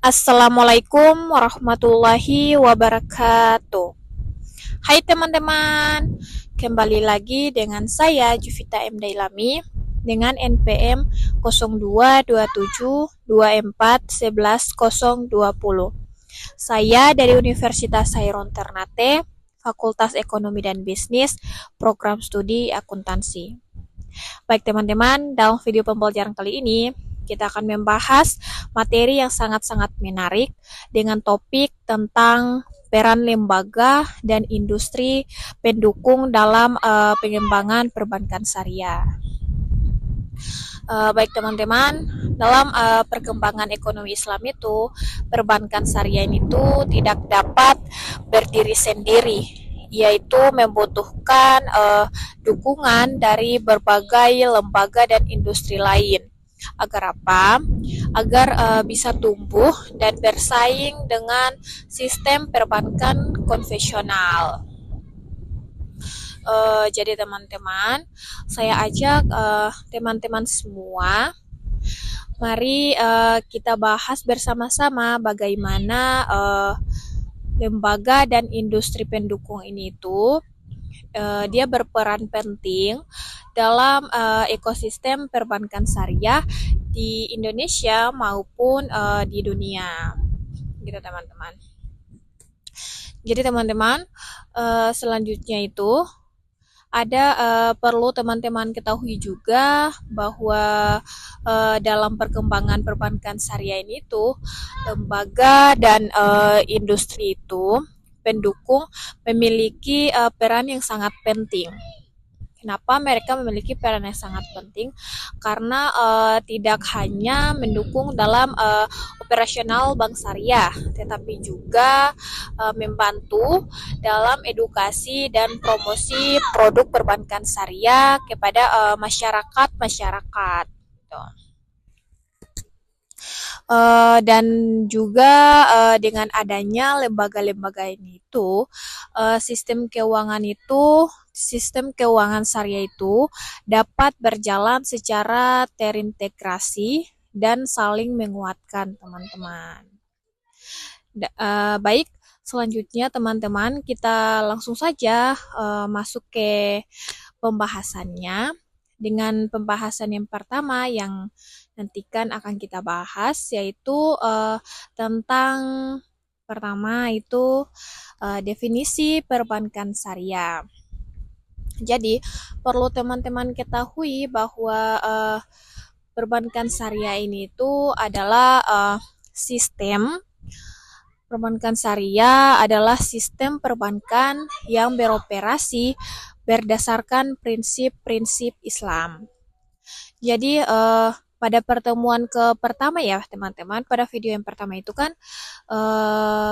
Assalamualaikum warahmatullahi wabarakatuh. Hai teman-teman, kembali lagi dengan saya Juvita M. Dailami dengan NPM 022724111020. Saya dari Universitas Sairun Ternate, Fakultas Ekonomi dan Bisnis, Program Studi Akuntansi. Baik teman-teman, dalam video pembelajaran kali ini kita akan membahas materi yang sangat-sangat menarik dengan topik tentang peran lembaga dan industri pendukung dalam pengembangan perbankan syariah. Baik teman-teman, dalam perkembangan ekonomi Islam itu, perbankan syariah itu tidak dapat berdiri sendiri, yaitu membutuhkan dukungan dari berbagai lembaga dan industri lain. Agar apa? Agar bisa tumbuh dan bersaing dengan sistem perbankan konvensional. Jadi teman-teman, saya ajak teman-teman semua, mari kita bahas bersama-sama bagaimana lembaga dan industri pendukung ini itu dia berperan penting dalam ekosistem perbankan syariah di Indonesia maupun di dunia, gitu teman-teman. Jadi teman-teman, selanjutnya itu ada perlu teman-teman ketahui juga bahwa dalam perkembangan perbankan syariah ini tuh lembaga dan industri itu pendukung memiliki peran yang sangat penting. Kenapa mereka memiliki peran yang sangat penting? Karena tidak hanya mendukung dalam operasional bank syariah, tetapi juga membantu dalam edukasi dan promosi produk perbankan syariah kepada masyarakat. Gitu. Dan juga dengan adanya lembaga-lembaga ini itu sistem keuangan syariah itu dapat berjalan secara terintegrasi dan saling menguatkan teman-teman. Baik, selanjutnya teman-teman kita langsung saja masuk ke pembahasannya dengan pembahasan yang pertama yang nantikan akan kita bahas, yaitu tentang pertama itu definisi perbankan syariah. Jadi perlu teman-teman ketahui bahwa perbankan syariah ini itu adalah sistem perbankan yang beroperasi berdasarkan prinsip-prinsip Islam. Jadi pada pertemuan pertama ya teman-teman, pada video yang pertama itu kan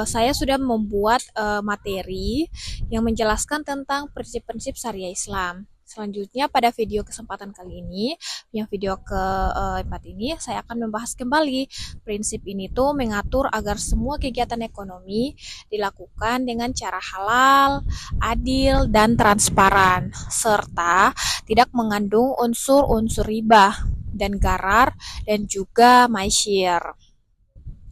saya sudah membuat materi yang menjelaskan tentang prinsip-prinsip syariah Islam. Selanjutnya pada video kesempatan kali ini, yang video keempat ini, saya akan membahas kembali prinsip ini tuh mengatur agar semua kegiatan ekonomi dilakukan dengan cara halal, adil, dan transparan, serta tidak mengandung unsur-unsur riba dan garar dan juga maisir.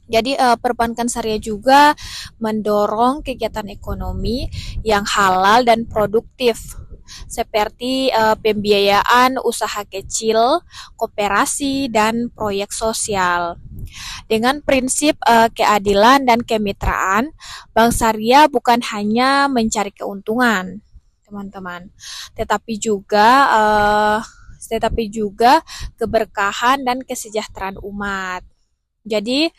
Jadi perbankan syariah juga mendorong kegiatan ekonomi yang halal dan produktif seperti pembiayaan usaha kecil, koperasi, dan proyek sosial. Dengan prinsip keadilan dan kemitraan, bank syariah bukan hanya mencari keuntungan, teman-teman, tetapi juga keberkahan dan kesejahteraan umat. Jadi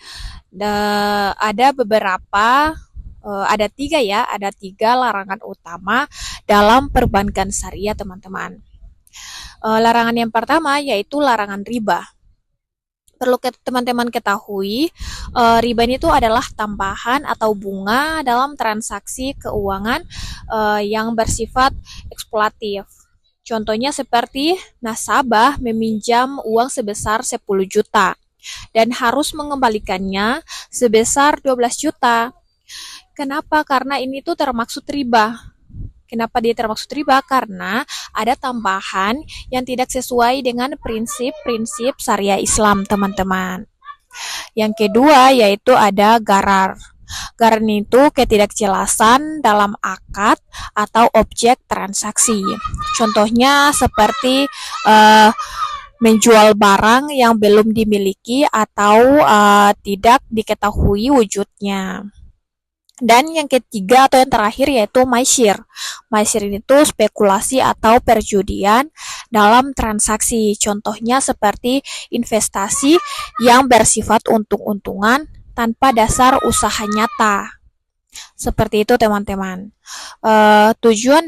ada tiga larangan utama dalam perbankan syariah, teman-teman. Larangan yang pertama yaitu larangan riba. Perlu teman-teman ketahui, riba itu adalah tambahan atau bunga dalam transaksi keuangan yang bersifat eksploitatif. Contohnya seperti nasabah meminjam uang sebesar 10 juta dan harus mengembalikannya sebesar 12 juta. Kenapa? Karena ini tuh termaksud riba. Kenapa dia termaksud riba? Karena ada tambahan yang tidak sesuai dengan prinsip-prinsip syariah Islam, teman-teman. Yang kedua yaitu ada garar. Garar itu ketidakjelasan dalam akad atau objek transaksi. Contohnya seperti uh, menjual barang yang belum dimiliki atau tidak diketahui wujudnya. Dan yang ketiga atau yang terakhir yaitu maisir. Maisir itu spekulasi atau perjudian dalam transaksi. Contohnya seperti investasi yang bersifat untung-untungan tanpa dasar usaha nyata. Seperti itu teman-teman. Tujuan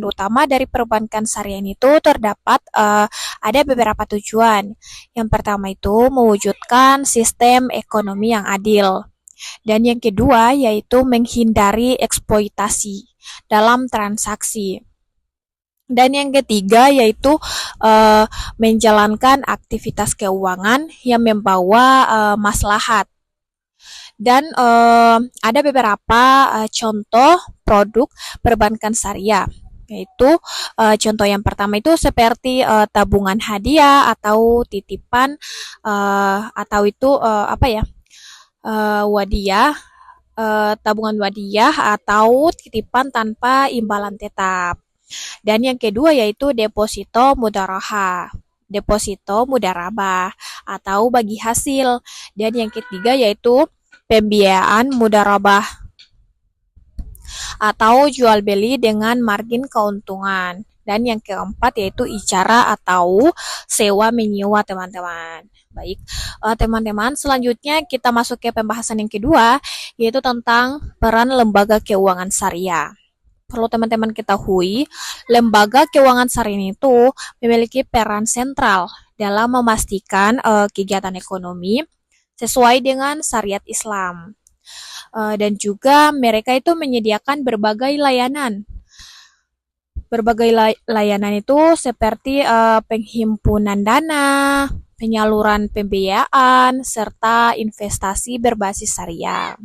utama dari perbankan syariah itu terdapat ada beberapa tujuan. Yang pertama itu mewujudkan sistem ekonomi yang adil. Dan yang kedua yaitu menghindari eksploitasi dalam transaksi. Dan yang ketiga yaitu menjalankan aktivitas keuangan yang membawa maslahat. Dan ada beberapa contoh produk perbankan syariah, yaitu contoh yang pertama itu seperti tabungan hadiah atau titipan atau itu wadiah, tabungan wadiah atau titipan tanpa imbalan tetap. Dan yang kedua yaitu deposito mudarabah atau bagi hasil. Dan yang ketiga yaitu pembiayaan mudarabah atau jual beli dengan margin keuntungan. Dan yang keempat yaitu icara atau sewa menyewa teman-teman. Baik, teman-teman, selanjutnya kita masuk ke pembahasan yang kedua, yaitu tentang peran lembaga keuangan syariah. Perlu teman-teman ketahui, lembaga keuangan syariah itu memiliki peran sentral dalam memastikan kegiatan ekonomi sesuai dengan syariat Islam. Dan juga mereka itu menyediakan berbagai layanan. Berbagai layanan itu seperti penghimpunan dana, penyaluran pembiayaan, serta investasi berbasis syariah.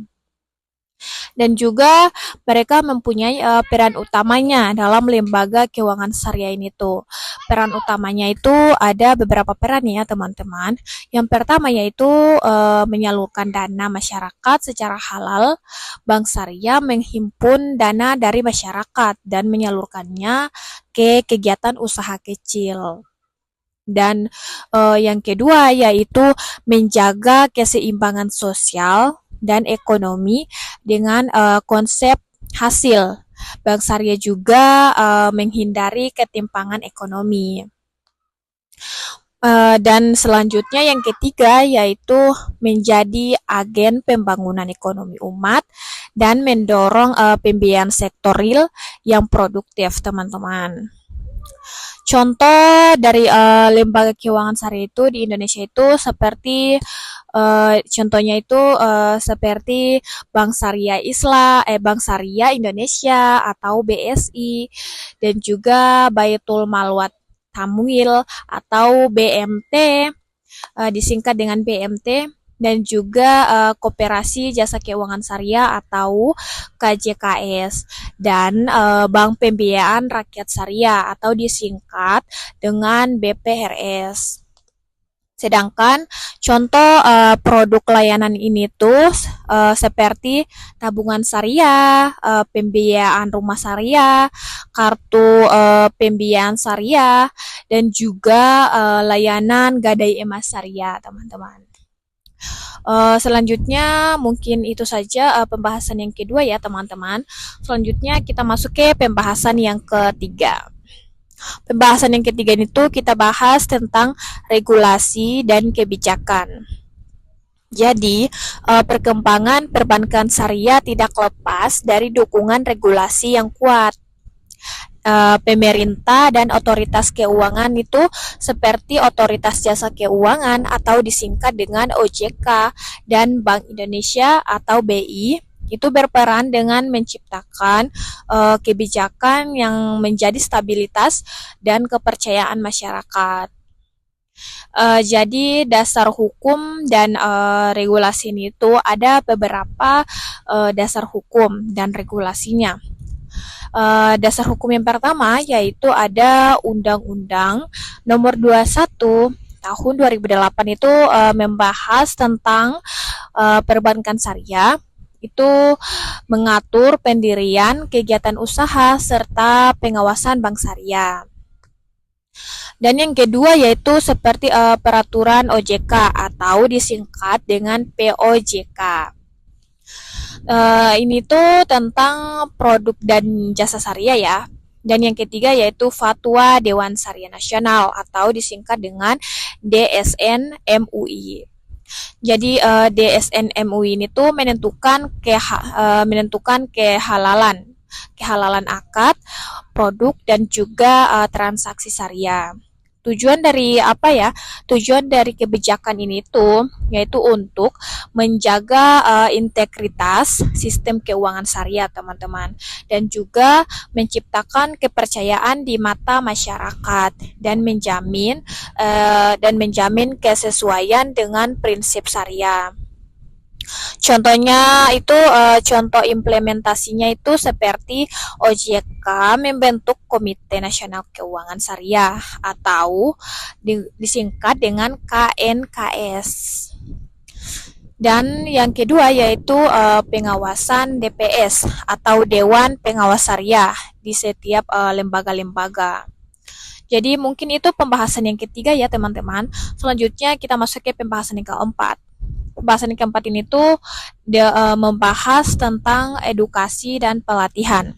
Dan juga mereka mempunyai peran utamanya dalam lembaga keuangan syariah ini tuh. Peran utamanya itu ada beberapa peran ya teman-teman. Yang pertama yaitu menyalurkan dana masyarakat secara halal. Bank syariah menghimpun dana dari masyarakat dan menyalurkannya ke kegiatan usaha kecil. Dan yang kedua yaitu menjaga keseimbangan sosial dan ekonomi dengan konsep hasil. Bank syariah juga menghindari ketimpangan ekonomi. Dan selanjutnya yang ketiga yaitu menjadi agen pembangunan ekonomi umat dan mendorong pembiayaan sektor real yang produktif teman-teman. Contoh dari lembaga keuangan syariah itu di Indonesia itu seperti contohnya itu seperti Bank Syariah Bank Syariah Indonesia atau BSI, dan juga Baitul Mal Tamwil atau BMT, disingkat dengan BMT, dan juga Koperasi Jasa Keuangan Syariah atau KJKS, dan Bank Pembiayaan Rakyat Syariah atau disingkat dengan BPRS. Sedangkan contoh produk layanan ini tuh seperti tabungan syariah, pembiayaan rumah syariah, kartu pembiayaan syariah, dan juga layanan gadai emas syariah, teman-teman. Selanjutnya mungkin itu saja pembahasan yang kedua ya teman-teman. Selanjutnya kita masuk ke pembahasan yang ketiga. Pembahasan yang ketiga itu kita bahas tentang regulasi dan kebijakan. Jadi, perkembangan perbankan syariah tidak lepas dari dukungan regulasi yang kuat. Pemerintah dan otoritas keuangan itu seperti Otoritas Jasa Keuangan atau disingkat dengan OJK dan Bank Indonesia atau BI itu berperan dengan menciptakan kebijakan yang menjadi stabilitas dan kepercayaan masyarakat. Jadi dasar hukum dan regulasi itu ada beberapa dasar hukum dan regulasinya. Dasar hukum yang pertama yaitu ada Undang-Undang Nomor 21 tahun 2008 itu membahas tentang perbankan syariah, itu mengatur pendirian kegiatan usaha serta pengawasan bank syariah. Dan yang kedua yaitu seperti peraturan OJK atau disingkat dengan POJK. Ini tuh tentang produk dan jasa syariah ya. Dan yang ketiga yaitu Fatwa Dewan Syariah Nasional atau disingkat dengan DSN MUI. Jadi DSN MUI ini tuh menentukan kehalalan akad, produk dan juga transaksi syariah. Tujuan dari apa ya? Tujuan dari kebijakan ini tuh yaitu untuk menjaga integritas sistem keuangan syariah, teman-teman, dan juga menciptakan kepercayaan di mata masyarakat dan menjamin kesesuaian dengan prinsip syariah. Contohnya itu contoh implementasinya itu seperti OJK membentuk Komite Nasional Keuangan Syariah atau disingkat dengan KNKS. Dan yang kedua yaitu pengawasan DPS atau Dewan Pengawas Syariah di setiap lembaga-lembaga. Jadi mungkin itu pembahasan yang ketiga ya teman-teman. Selanjutnya kita masuk ke pembahasan yang keempat. Pembahasan yang keempat ini tuh membahas tentang edukasi dan pelatihan.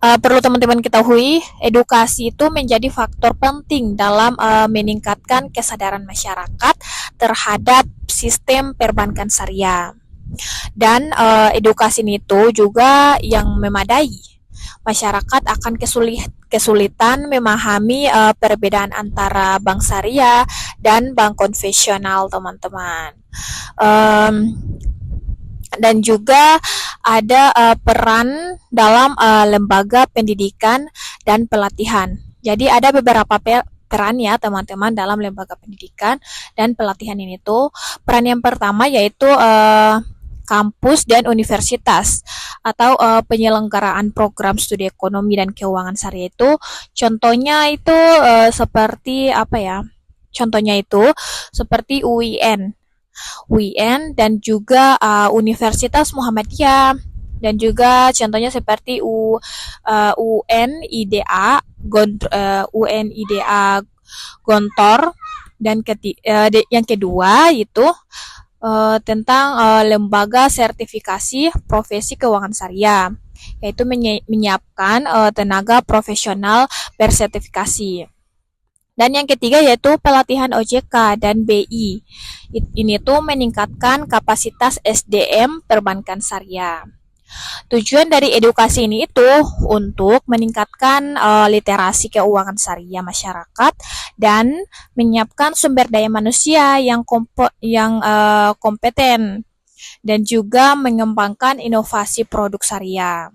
Perlu teman-teman ketahui, edukasi itu menjadi faktor penting dalam meningkatkan kesadaran masyarakat terhadap sistem perbankan syariah. Dan edukasi itu juga yang memadai. Masyarakat akan kesulitan memahami perbedaan antara bank syariah dan bank konvensional, teman-teman. Dan juga ada peran dalam lembaga pendidikan dan pelatihan. Jadi ada beberapa peran ya teman-teman dalam lembaga pendidikan dan pelatihan ini tuh. Peran yang pertama yaitu kampus dan universitas atau penyelenggaraan program studi ekonomi dan keuangan syariah itu contohnya itu seperti apa ya? Contohnya itu seperti UIN dan juga Universitas Muhammadiyah dan juga contohnya seperti UNIDA Gontor dan yang kedua itu tentang lembaga sertifikasi profesi keuangan syariah, yaitu menyiapkan tenaga profesional bersertifikasi. Dan yang ketiga yaitu pelatihan OJK dan BI. Ini tuh meningkatkan kapasitas SDM perbankan syariah. Tujuan dari edukasi ini itu untuk meningkatkan literasi keuangan syariah masyarakat dan menyiapkan sumber daya manusia yang kompeten dan juga mengembangkan inovasi produk syariah.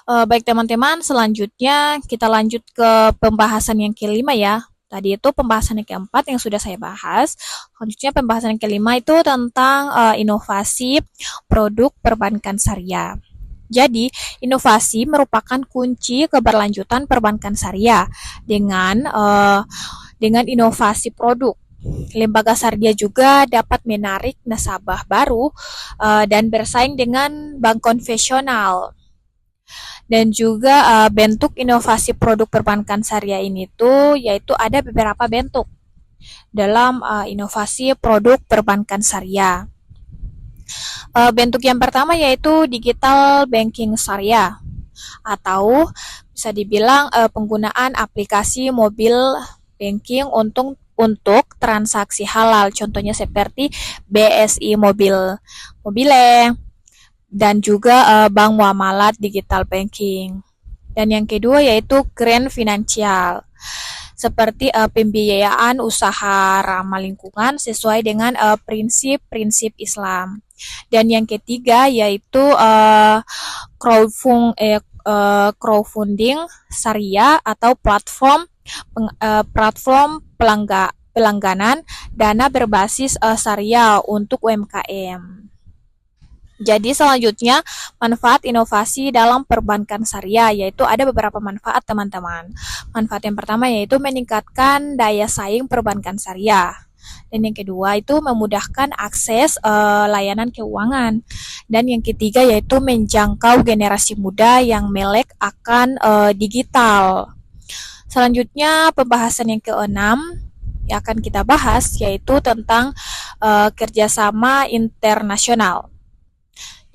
Baik teman-teman, selanjutnya kita lanjut ke pembahasan yang kelima ya. Tadi itu pembahasan yang keempat yang sudah saya bahas. Selanjutnya pembahasan yang kelima itu tentang inovasi produk perbankan syariah. Jadi, inovasi merupakan kunci keberlanjutan perbankan syariah dengan inovasi produk. Lembaga syariah juga dapat menarik nasabah baru dan bersaing dengan bank konvensional. Dan juga bentuk inovasi produk perbankan syariah ini tuh yaitu ada beberapa bentuk dalam inovasi produk perbankan syariah. Bentuk yang pertama yaitu digital banking syariah atau bisa dibilang penggunaan aplikasi mobil banking untuk transaksi halal, contohnya seperti BSI Mobile dan juga bank muamalat digital banking. Dan yang kedua yaitu green financial, seperti pembiayaan usaha ramah lingkungan sesuai dengan prinsip-prinsip Islam. Dan yang ketiga yaitu crowdfunding syariah atau platform pelangganan dana berbasis syariah untuk UMKM. Jadi selanjutnya manfaat inovasi dalam perbankan syariah, yaitu ada beberapa manfaat teman-teman. Manfaat yang pertama yaitu meningkatkan daya saing perbankan syariah. Dan yang kedua itu memudahkan akses layanan keuangan. Dan yang ketiga yaitu menjangkau generasi muda yang melek akan digital. Selanjutnya pembahasan yang keenam yang akan kita bahas yaitu tentang kerjasama internasional.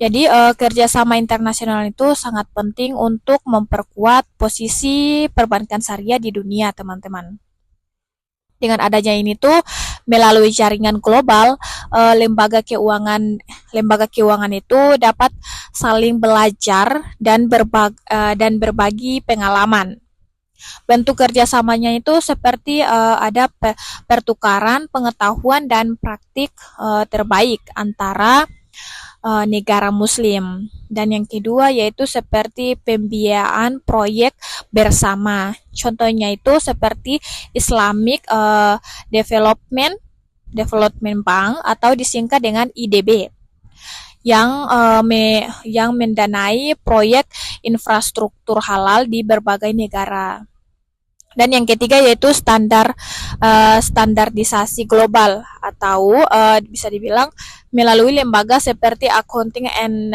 Jadi kerjasama internasional itu sangat penting untuk memperkuat posisi perbankan syariah di dunia, teman-teman. Dengan adanya ini tuh melalui jaringan global, lembaga keuangan itu dapat saling belajar dan berbagi pengalaman. Bentuk kerjasamanya itu seperti ada pertukaran pengetahuan dan praktik terbaik antara negara muslim. Dan yang kedua yaitu seperti pembiayaan proyek bersama. Contohnya itu seperti Islamic Development Bank atau disingkat dengan IDB yang mendanai proyek infrastruktur halal di berbagai negara. Dan yang ketiga yaitu standarisasi global atau bisa dibilang melalui lembaga seperti Accounting and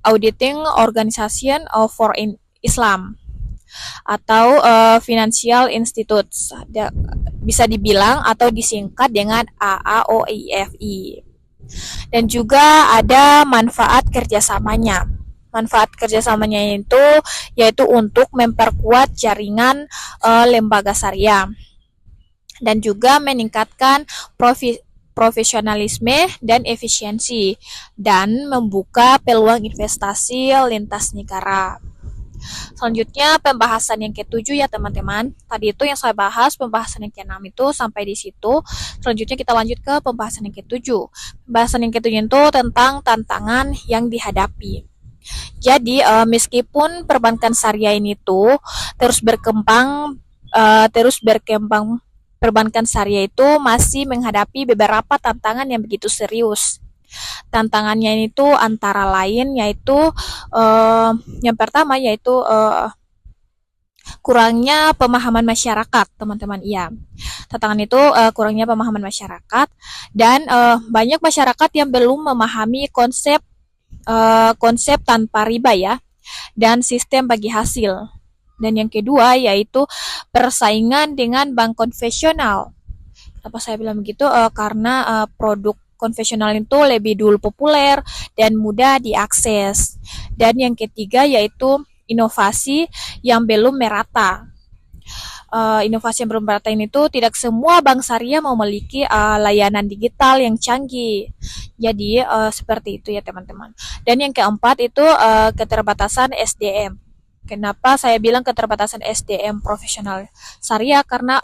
Auditing Organization for Islam atau Financial Institutes, bisa dibilang atau disingkat dengan AAOIFI. Dan juga ada manfaat kerjasamanya. Manfaat kerjasamanya itu yaitu untuk memperkuat jaringan lembaga syariah dan juga meningkatkan profesionalisme dan efisiensi dan membuka peluang investasi lintas negara. Selanjutnya pembahasan yang ke-7 ya teman-teman. Tadi itu yang saya bahas pembahasan yang ke-6 itu sampai di situ. Selanjutnya kita lanjut ke pembahasan yang ke-7. Pembahasan yang ke-7 itu tentang tantangan yang dihadapi. Jadi meskipun perbankan syariah ini tuh terus berkembang, perbankan syariah itu masih menghadapi beberapa tantangan yang begitu serius. Tantangannya itu antara lain yaitu yang pertama yaitu kurangnya pemahaman masyarakat, teman-teman. Iya, tantangan itu kurangnya pemahaman masyarakat dan banyak masyarakat yang belum memahami konsep tanpa riba ya dan sistem bagi hasil. Dan yang kedua yaitu persaingan dengan bank konvensional. Kenapa saya bilang begitu? Karena produk konvensional itu lebih dulu populer dan mudah diakses. Dan yang ketiga yaitu inovasi yang belum merata. Inovasi yang belum merata ini tuh tidak semua bank syariah memiliki layanan digital yang canggih. Jadi seperti itu ya teman-teman. Dan yang keempat itu keterbatasan SDM. Kenapa saya bilang keterbatasan SDM profesional syariah? Karena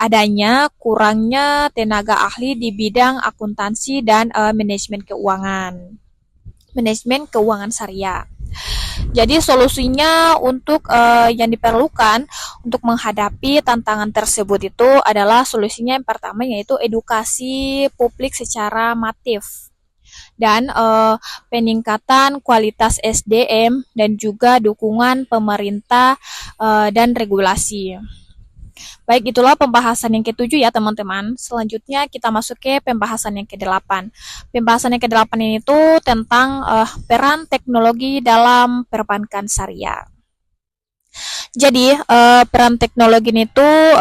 adanya kurangnya tenaga ahli di bidang akuntansi dan manajemen keuangan syariah. Jadi solusinya untuk yang diperlukan untuk menghadapi tantangan tersebut itu adalah solusinya yang pertama yaitu edukasi publik secara masif dan peningkatan kualitas SDM dan juga dukungan pemerintah dan regulasi. Baik, itulah pembahasan yang ke-7 ya teman-teman. Selanjutnya kita masuk ke pembahasan yang ke-8. Pembahasan yang ke-8 ini tuh tentang peran teknologi dalam perbankan syariah. Jadi peran teknologi ini tuh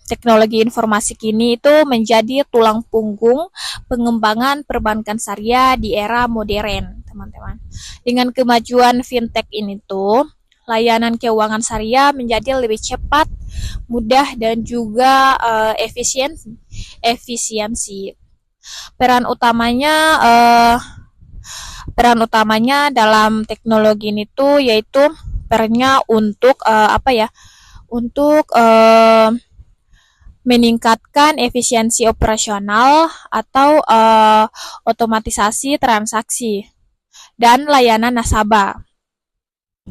teknologi informasi kini itu menjadi tulang punggung pengembangan perbankan syariah di era modern, teman-teman. Dengan kemajuan fintech ini tuh layanan keuangan syariah menjadi lebih cepat, mudah dan juga efisiensi. Peran utamanya dalam teknologi ini tuh yaitu perannya untuk meningkatkan efisiensi operasional atau otomatisasi transaksi dan layanan nasabah.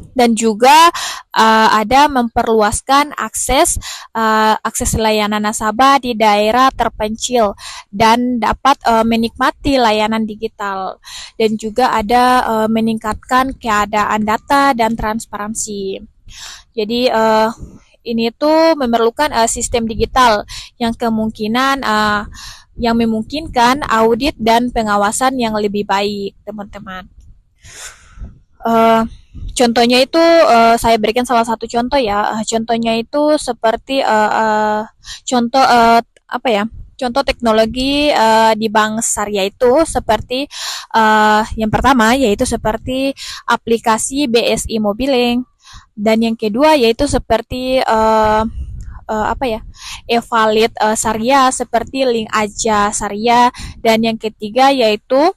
Dan juga ada memperluaskan akses layanan nasabah di daerah terpencil dan dapat menikmati layanan digital, dan juga ada meningkatkan keadaan data dan transparansi. Jadi ini tuh memerlukan sistem digital yang yang memungkinkan audit dan pengawasan yang lebih baik, teman-teman. Uh, Contohnya itu saya berikan salah satu contoh ya. Contohnya itu seperti contoh apa ya? Contoh teknologi di bank syariah itu seperti yang pertama yaitu seperti aplikasi BSI Mobilink, dan yang kedua yaitu seperti apa ya, e-wallet syariah seperti Link Aja Syariah, dan yang ketiga yaitu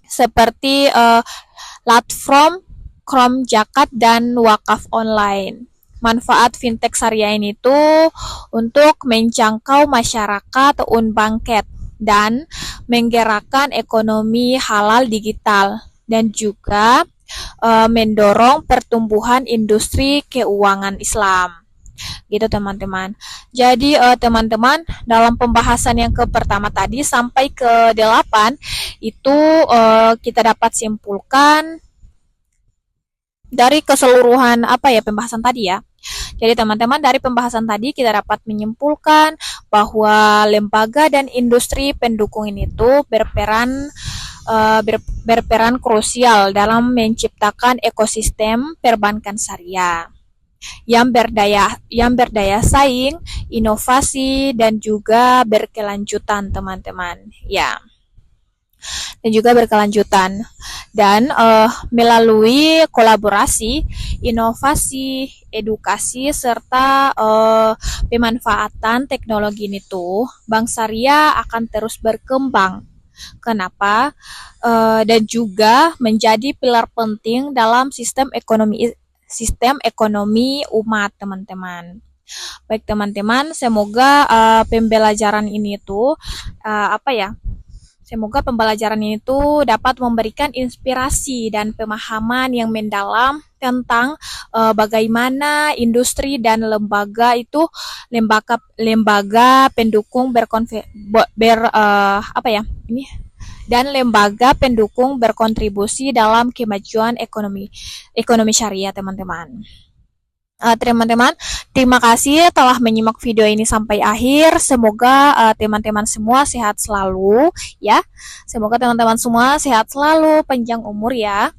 seperti platform Chrome Zakat dan Wakaf Online. Manfaat fintech syariah ini tuh untuk menjangkau masyarakat unbangket dan menggerakkan ekonomi halal digital, dan juga mendorong pertumbuhan industri keuangan Islam. Gitu teman-teman. Jadi teman-teman, dalam pembahasan yang ke pertama tadi sampai ke 8 itu kita dapat simpulkan dari keseluruhan apa ya pembahasan tadi ya. Jadi teman-teman, dari pembahasan tadi kita dapat menyimpulkan bahwa lembaga dan industri pendukung ini tuh berperan krusial dalam menciptakan ekosistem perbankan syariah yang berdaya saing, inovasi, dan juga berkelanjutan, teman-teman. Ya, dan juga berkelanjutan. Dan melalui kolaborasi, inovasi, edukasi, serta pemanfaatan teknologi ini tuh, Bank Syariah akan terus berkembang. Kenapa? Dan juga menjadi pilar penting dalam sistem ekonomi umat, teman-teman. Baik teman-teman, semoga pembelajaran ini tuh apa ya? Semoga pembelajaran ini tuh dapat memberikan inspirasi dan pemahaman yang mendalam tentang bagaimana industri dan lembaga pendukung apa ya? Ini dan lembaga pendukung berkontribusi dalam kemajuan ekonomi syariah, teman-teman. Teman-teman, terima kasih telah menyimak video ini sampai akhir. Semoga teman-teman semua sehat selalu ya. Semoga teman-teman semua sehat selalu, panjang umur ya.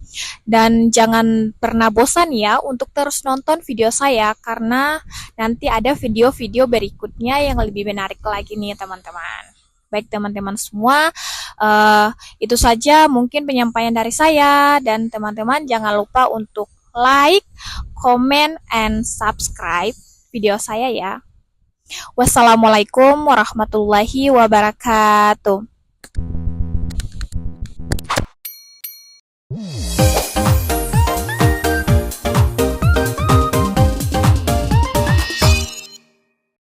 Dan jangan pernah bosan ya untuk terus nonton video saya, karena nanti ada video-video berikutnya yang lebih menarik lagi nih teman-teman. Baik teman-teman semua, itu saja mungkin penyampaian dari saya, dan teman-teman jangan lupa untuk like, comment, and subscribe video saya ya. Wassalamualaikum warahmatullahi wabarakatuh.